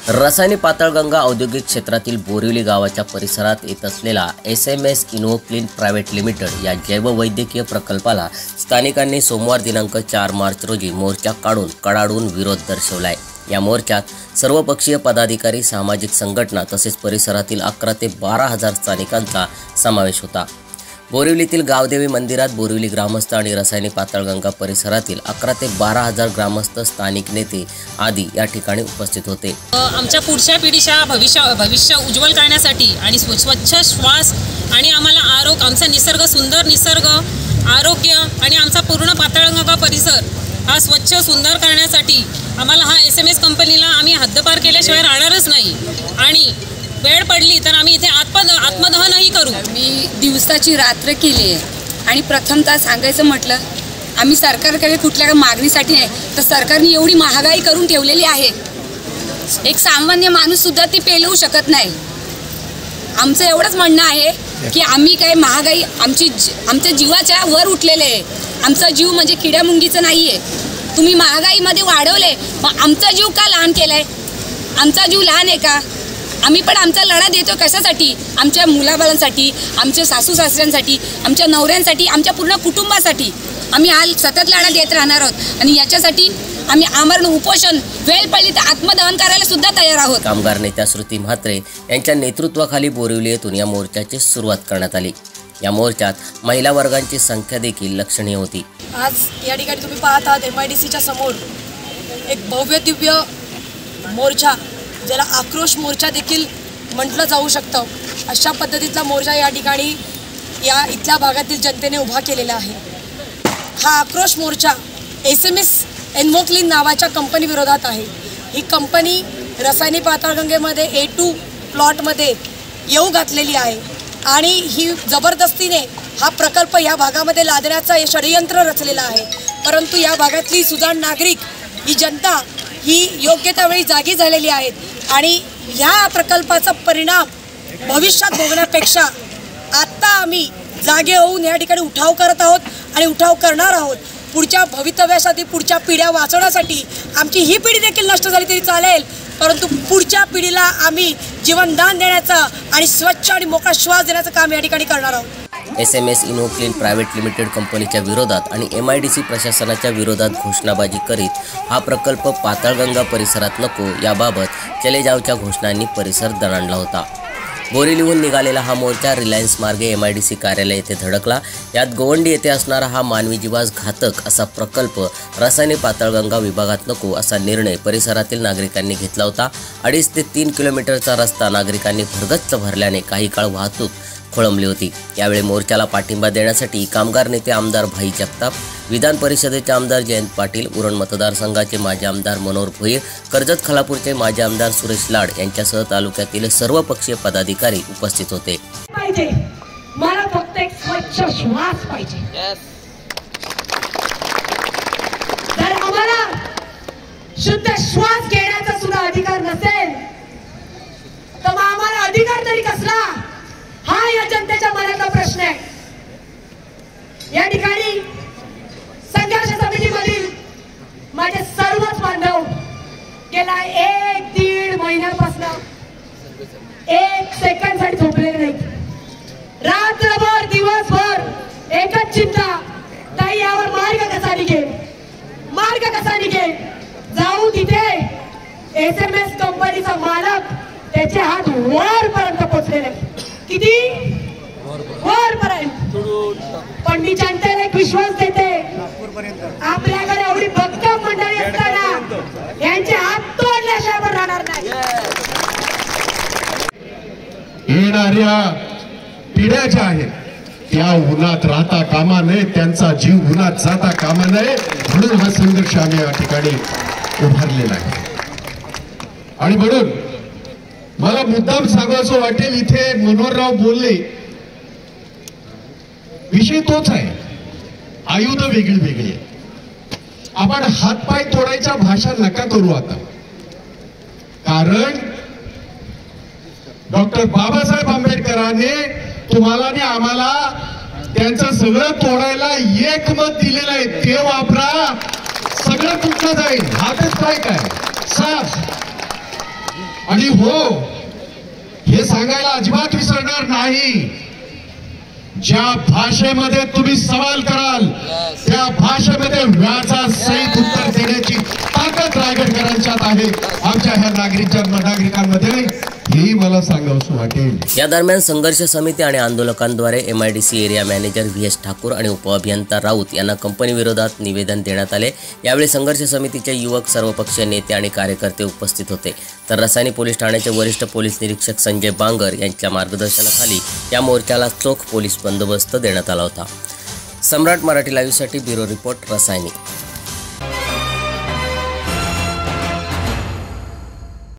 रसायने पाताळगंगा औद्योगिक क्षेत्रातील बोरिवली गावाच्या परिसरात येत असलेला SMS इनोक्लीन प्रायव्हेट लिमिटेड या जैववैद्यकीय प्रकल्पाला स्थानिकांनी सोमवार दिनांक 4 मार्च रोजी मोर्चा काढून कडाडून विरोध दर्शवलाय। या मोर्चात सर्वपक्षीय पदाधिकारी, सामाजिक संघटना तसेच परिसरातील 11 ते 12 हजार स्थानिकांचा समावेश होता। बोरिवलीतील गावदेवी मंदिरात बोरिवली ग्रामस्थ आणि रसायने पाताळगंगा परिसरातील 11 ते 12 हजार ग्रामस्थ, स्थानिक नेते आदी या ठिकाणी उपस्थित होते। आमच्या पुढच्या पिढीच्या भविष्य उज्ज्वल करण्यासाठी आणि स्वच्छ श्वास आणि आम्हाला आरोग्य, आमचा निसर्ग, सुंदर निसर्ग, आरोग्य आणि आमचा पूर्ण पाताळगंगा परिसर हा स्वच्छ सुंदर करण्यासाठी आम्हाला हा SMS कंपनीला आम्ही हद्दपार केल्याशिवाय राहणारच नाही आणि वेळ पडली तर आम्ही इथे आत्मदहनही करू। मी दिवसाची रात्र केली आहे आणि प्रथमतः सांगायचं म्हटलं, आम्ही सरकारकडे कुठल्या मागणीसाठी नाही, तर सरकारने एवढी महागाई करून ठेवलेली आहे, एक सामान्य माणूस सुद्धा ती पेलवू शकत नाही। आमचं एवढंच म्हणणं आहे की आम्ही काय महागाई आमच्या जीवाच्या वर उठलेले आहे। आमचा जीव म्हणजे किड्यामुंगीचं नाही आहे। तुम्ही महागाईमध्ये वाढवले, मग आमचा जीव का लहान केलाय? आमचा जीव लहान आहे का? आम्ही पण आमचा लढा देतो कशासाठी? आमच्या मुलाबाळांसाठी, आमच्या सासू सासऱ्यांसाठी, आमच्या नवऱ्यांसाठी, आमच्या पूर्ण कुटुंबासाठी आम्ही हा सतत लढा देत राहणार आहोत आणि याच्यासाठी आम्ही आमरण उपोषण, वेळ पडली तर आत्मदहन करायला सुद्धा तयार आहोत। कामगार नेत्या श्रुती म्हात्रे यांच्या नेतृत्वाखाली बोरिवली येथून या मोर्चाची सुरुवात करण्यात आली। या मोर्चात महिला वर्गांची संख्या देखील लक्षणीय होती। आज या ठिकाणी तुम्ही पाहत आहात MIDCच्या समोर एक भव्य दिव्य मोर्चा, ज्याला आक्रोश मोर्चा देखील म्हटलं जाऊ शकतं, अशा पद्धतीतला मोर्चा या ठिकाणी या इथल्या भागातील जनतेने उभा केलेला आहे। हा आक्रोश मोर्चा SMS इनोक्लीन नावाच्या कंपनी विरोधात आहे। ही कंपनी रसायने पाताळगंगेमध्ये A2 प्लॉटमध्ये येऊ घातलेली आहे आणि ही जबरदस्तीने हा प्रकल्प या भागामध्ये लादण्याचा हे षडयंत्र रचलेलं आहे। परंतु या भागातली सुजाण नागरिक, ही जनता ही योग्य त्यावेळी जागी झालेली आहेत आणि ह्या प्रकल्पाचा परिणाम भविष्यात भोगण्यापेक्षा आत्ता आम्ही जागे होऊन या ठिकाणी उठाव करत आहोत आणि उठाव करणार आहोत। पुढच्या भवितव्यासाठी, पुढच्या पिढ्या वाचवण्यासाठी आमची ही पिढी देखील नष्ट झाली तरी चालेल, परंतु पुढच्या पिढीला आम्ही जीवनदान देण्याचं आणि स्वच्छ आणि मोकळा श्वास देण्याचं काम या ठिकाणी करणार आहोत। SMS इनोक्लीन प्रायव्हेट लिमिटेड कंपनीच्या विरोधात आणि MIDC प्रशासनाच्या विरोधात घोषणाबाजी करीत हा प्रकल्प पाताळगंगा परिसरात नको याबाबत चले जावच्या घोषणांनी परिसर दणाणला होता। बोरिवलीहून निघालेला हा मोर्चा रिलायन्स मार्गे MIDC कार्यालय येथे धडकला। यात गोवंडी येथे असणारा हा मानवी जीवास घातक असा प्रकल्प रसायने पाताळगंगा विभागात नको असा निर्णय परिसरातील नागरिकांनी घेतला होता। 2.5 ते 3 किलोमीटरचा रस्ता नागरिकांनी भरगच्च भरल्याने काही काळ वाहतूक खोळंबली होती। यावेळी मोर्चाला पाठिंबा देण्यासाठी कामगार नेते आमदार भाई जगताप, विधान परिषदेचे आमदार जयंत पाटील, उरण मतदारसंघाचे माजी आमदार मनोहर भोईर, कर्जत खालापूरचे माजी आमदार सुरेश लाड यांच्यासह तालुक्यातील सर्वपक्षीय पदाधिकारी उपस्थित होते। मला फक्त एक स्वच्छ श्वास पाहिजे। जर आम्हाला शुद्ध श्वास घेण्याचा सुद्धा अधिकार नसेल तर मग आम्हाला अधिकार तरी कसला? हा या जनतेच्या मनातला प्रश्न आहे। या ठिकाणी संघर्ष समितीमधील माझे सर्वच बांधव गेला 1-1.5 महिन्यापासून एक सेकंडसाठी झोपलेले नाहीत। रात्रभर दिवसभर एकच चिंता, ताई यावर मार्ग कसा निघेल। जाऊ तिथे SMS कंपनीचा मालक त्याचे हात वरपर्यंत पोहोचलेले, किती वरपर्यंत। पण मी जनतेला एक विश्वास देते, आपल्याकडे एवढी भक्कम मंडळी असताना यांचे हात तोडल्याशिवाय पण राहणार नाही। येणाऱ्या पिढ्या ज्या आहेत त्या उन्हात राहता कामा नये, त्यांचा जीव उन्हात जाता कामा नये, म्हणून हा संघर्ष आम्ही या ठिकाणी उभारलेला आहे। आणि म्हणून मला मुद्दाम सांगायचं वाटेल, इथे मनोहरराव बोलले, विषय तोच आहे, आयुध वेगळी वेगळी आहे। आपण हातपाय तोडायच्या भाषा नका करू आता, कारण डॉक्टर बाबासाहेब आंबेडकरांनी तुम्हाला आणि आम्हाला त्यांचं सगळं तोडायला एक मत दिलेलं आहे, ते वापरा, सगळं तुमचं जाईल, हातच पाय काय साफ। आणि हो, हे सांगायला अजिबात विसरणार नाही, ज्या भाषेमध्ये तुम्ही सवाल कराल त्या भाषेमध्ये व्याजासहित उत्तर देण्याची ताकद रायगडकरांच्यात आहे, आमच्या ह्या नागरिकांमध्ये, हेही मला सांगावंसं वाटेल. या दरम्यान संघर्ष समिती आणि आंदोलकांद्वारे MIDC area manager VS Thakur आणि उपअभियंता राऊत यांना कंपनी विरोधात निवेदन देण्यात आले. यावेळी संघर्ष समितीचे युवक, सर्वपक्षीय नेते आणि कार्यकर्ते उपस्थित होते. तर रसायनी पोलीस ठाण्याचे वरिष्ठ पोलीस निरीक्षक संजय बांगर यांच्या मार्गदर्शनाखाली या मोर्चाला चोख पोलीस बंदोबस्त देण्यात आला होता. सम्राट मराठी लाईव्हसाठी ब्युरो रिपोर्ट, रसायनी.